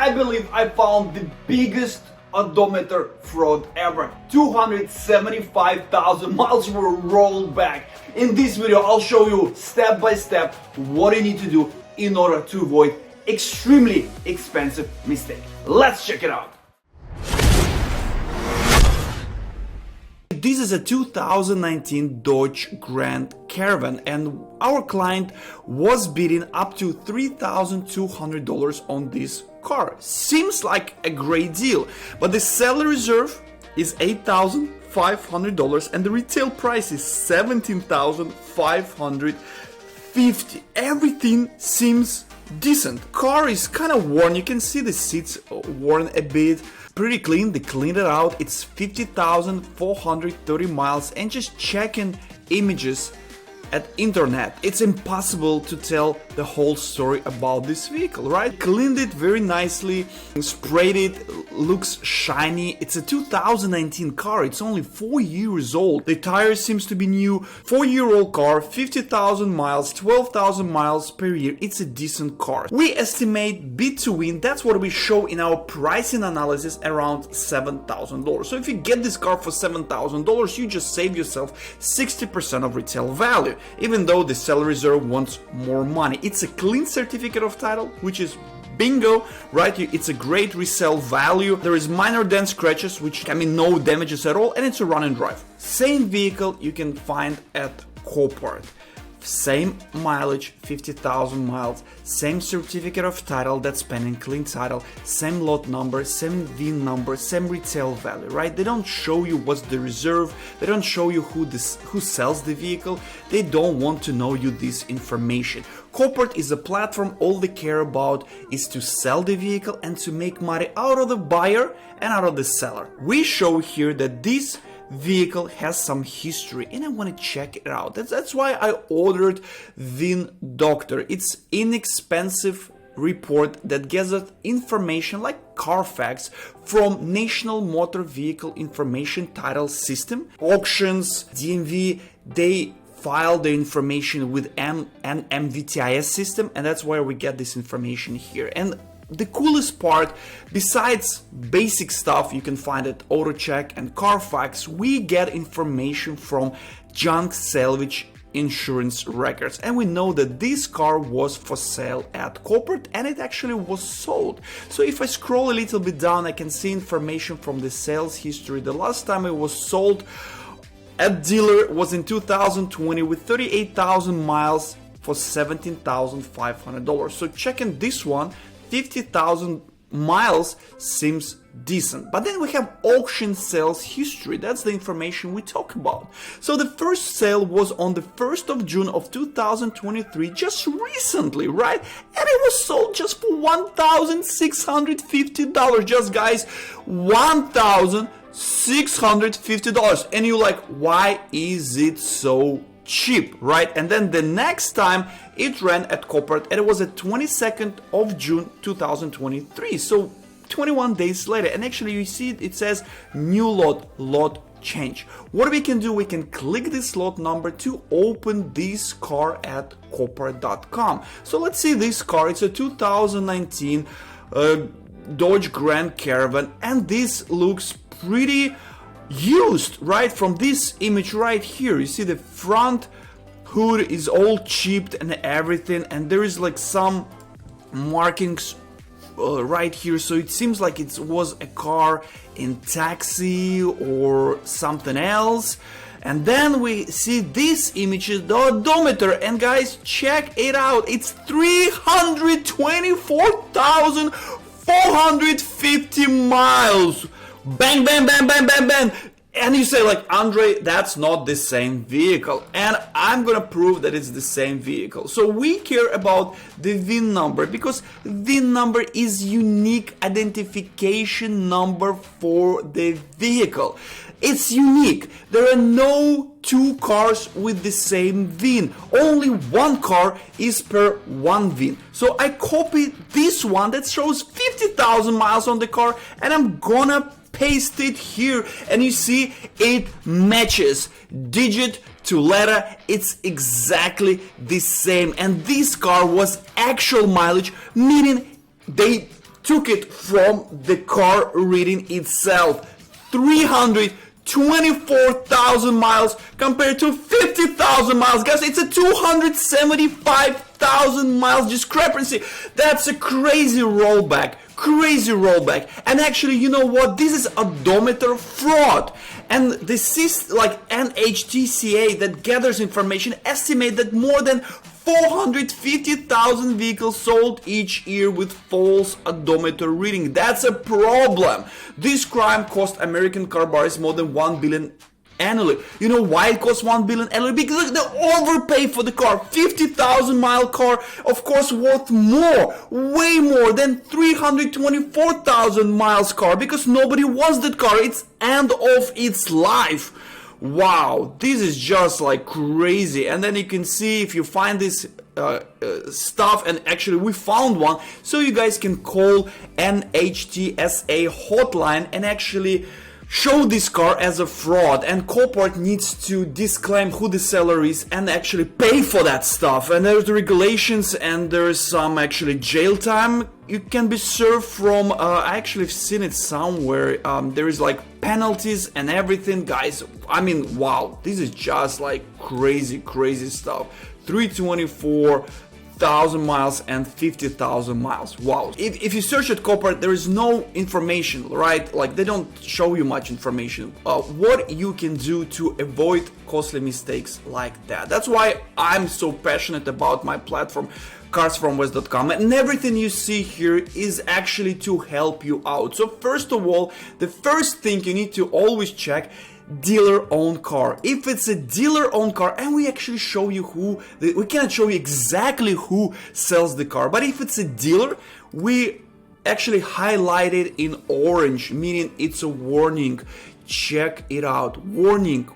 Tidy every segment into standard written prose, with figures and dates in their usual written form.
I believe I found the biggest odometer fraud ever. 275,000 miles were rolled back. In this video, I'll show you step by step what you need to do in order to avoid extremely expensive mistake. Let's check it out. This is a 2019 Dodge Grand Caravan and our client was bidding up to $3,200 on this car. Seems like a great deal, but the seller reserve is $8,500 and the retail price is $17,550. Everything seems decent. Car is kind of worn, you can see the seats worn a bit. Pretty clean, they cleaned it out. It's 50,430 miles, and just checking images at internet, it's impossible to tell the whole story about this vehicle, right? Cleaned it very nicely, sprayed it, looks shiny. It's a 2019 car, it's only 4 years old. The tire seems to be new. 4-year-old car, 50,000 miles, 12,000 miles per year. It's a decent car. We estimate bid to win, that's what we show in our pricing analysis, around $7,000. So if you get this car for $7,000, you just save yourself 60% of retail value. Even though the seller reserve wants more money. It's a clean certificate of title, which is bingo, right? It's a great resale value. There is minor dent scratches, which can mean no damages at all, and it's a run and drive. Same vehicle you can find at Copart. Same mileage, 50,000 miles, same certificate of title, that's pending clean title, same lot number, same VIN number, same retail value, right? They don't show you what's the reserve, they don't show you who sells the vehicle, they don't want to know you this information. Copart is a platform, all they care about is to sell the vehicle and to make money out of the buyer and out of the seller. We show here that this vehicle has some history and I want to check it out. That's why I ordered VIN Doctor. It's inexpensive report that gathers information like Carfax from National Motor Vehicle Information Title System. Auctions, DMV, they file the information with an MVTIS system, and that's where we get this information here. And the coolest part, besides basic stuff you can find at AutoCheck and Carfax, we get information from junk salvage insurance records, and we know that this car was for sale at Copart and it actually was sold. So if I scroll a little bit down, I can see information from the sales history. The last time it was sold at dealer was in 2020 with 38,000 miles for $17,500. So checking this one, 50,000 miles seems decent. But then we have auction sales history. That's the information we talk about. So the first sale was on the 1st of June of 2023, just recently, right? And it was sold just for $1,650. Just guys, $1,650. And you're like, why is it so cheap, right? And then the next time it ran at Copart, and it was at 22nd of June 2023, so 21 days later. And actually you see it says new lot change. What we can do, we can click this lot number to open this car at Copart.com. So let's see this car. It's a 2019 Dodge Grand Caravan, and this looks pretty used, right? From this image right here, you see the front hood is all chipped and everything, and there is like some markings right here, so it seems like it was a car in taxi or something else. And then we see this image, the odometer, and guys, check it out, it's 324,450 miles. Bang, bang, bang, bang, bang, bang. And you say like, Andre, that's not the same vehicle. And I'm gonna prove that it's the same vehicle. So we care about the VIN number because VIN number is unique identification number for the vehicle. It's unique. There are no two cars with the same VIN. Only one car is per one VIN. So I copied this one that shows 50,000 miles on the car, and I'm gonna paste it here, and you see it matches digit to letter. It's exactly the same, and this car was actual mileage, meaning they took it from the car reading itself. 324,000 miles compared to 50,000 miles. Guys, it's a 275,000 miles discrepancy. That's a crazy rollback. Crazy rollback. And actually, you know what? This is odometer fraud. And this is like NHTSA that gathers information estimate that more than 450,000 vehicles sold each year with false odometer reading. That's a problem. This crime cost American car buyers more than $1 billion annually. You know why it costs $1 billion annually? Because they overpay for the car. 50,000 mile car, of course, worth more, way more than 324,000 miles car, because nobody wants that car. It's end of its life. Wow, this is just like crazy. And then you can see if you find this stuff, and actually we found one, so you guys can call NHTSA hotline and actually show this car as a fraud, and Copart needs to disclaim who the seller is and actually pay for that stuff. And there's the regulations, and there's some actually jail time you can be served from. I actually have seen it somewhere. There is like penalties and everything, guys. I mean, wow, this is just like crazy stuff. 324,000 miles and 50,000 miles. Wow. If you search at Copart, there is no information, right? Like, they don't show you much information. What you can do to avoid costly mistakes like that. That's why I'm so passionate about my platform, carsfromwest.com, and everything you see here is actually to help you out. So first of all, the first thing you need to always check: dealer-owned car. If it's a dealer-owned car, and we actually show you who, we cannot show you exactly who sells the car, but if it's a dealer, we actually highlight it in orange, meaning it's a warning. Check it out. Warning,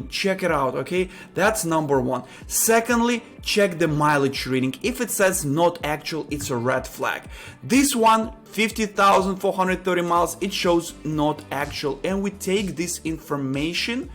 check it out, okay? That's number one. Secondly, check the mileage reading. If it says not actual, it's a red flag. This one, 50,430 miles, it shows not actual, and we take this information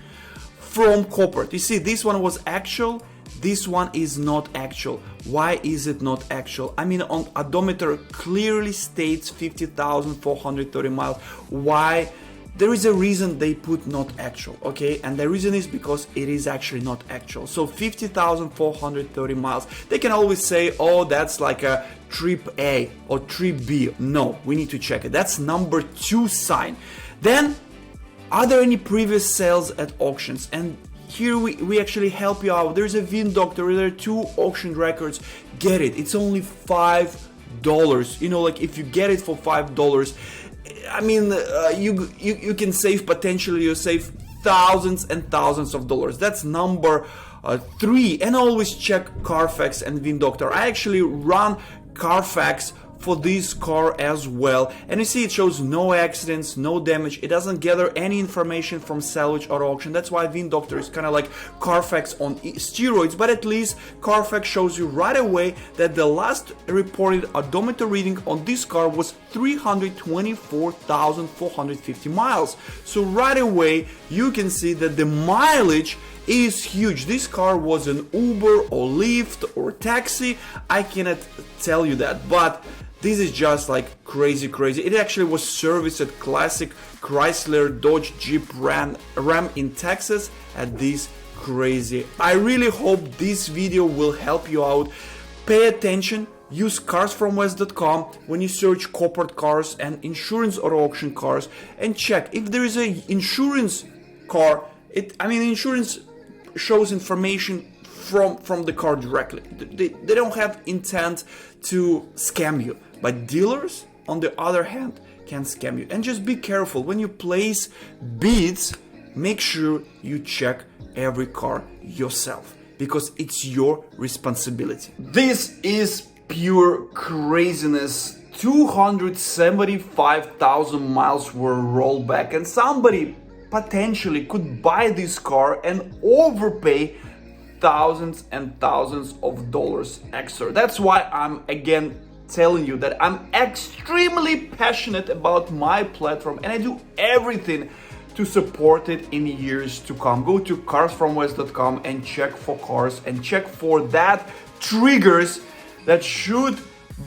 from Copart. You see, this one was actual, this one is not actual. Why is it not actual? I mean, on odometer clearly states 50,430 miles. Why? There is a reason they put not actual, okay? And the reason is because it is actually not actual. So 50,430 miles. They can always say, oh, that's like a trip A or trip B. No, we need to check it. That's number two sign. Then, are there any previous sales at auctions? And here we actually help you out. There's a VIN doctor, there are 2 auction records. Get it. It's only $5. You know, like if you get it for $5, I mean, you can save, potentially you save thousands and thousands of dollars. That's number 3. And always check Carfax and VIN Doctor. I actually run Carfax for this car as well, and you see it shows no accidents, no damage. It doesn't gather any information from salvage or auction. That's why VIN Doctor is kind of like Carfax on steroids, but at least Carfax shows you right away that the last reported odometer reading on this car was 324,450 miles. So right away you can see that the mileage is huge. This car was an Uber or Lyft or taxi. I cannot tell you that, but this is just like crazy. It actually was serviced at classic Chrysler, Dodge, Jeep, Ram in Texas at this crazy. I really hope this video will help you out. Pay attention. Use carsfromwest.com when you search Copart cars and insurance or auction cars, and check if there is a insurance car. Insurance shows information from the car directly. They don't have intent to scam you, but dealers on the other hand can scam you. And just be careful when you place bids. Make sure you check every car yourself, because it's your responsibility. This is pure craziness. 275,000 miles were rolled back, and somebody potentially could buy this car and overpay thousands and thousands of dollars extra. That's why I'm again telling you that I'm extremely passionate about my platform, and I do everything to support it in years to come. Go to carsfromwest.com and check for cars, and check for that triggers that should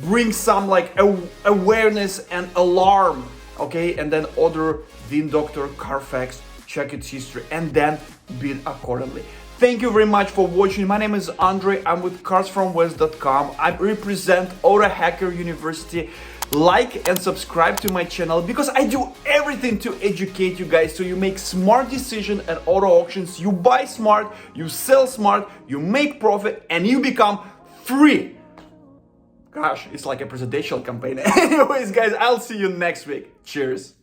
bring some like awareness and alarm, okay? And then order VIN Doctor, Carfax, check its history, and then bid accordingly. Thank you very much for watching. My name is Andre. I'm with carsfromwest.com. I represent AutoHacker University. Like and subscribe to my channel because I do everything to educate you guys so you make smart decisions at auto auctions. You buy smart, you sell smart, you make profit, and you become free. Gosh, it's like a presidential campaign. Anyways, guys, I'll see you next week. Cheers.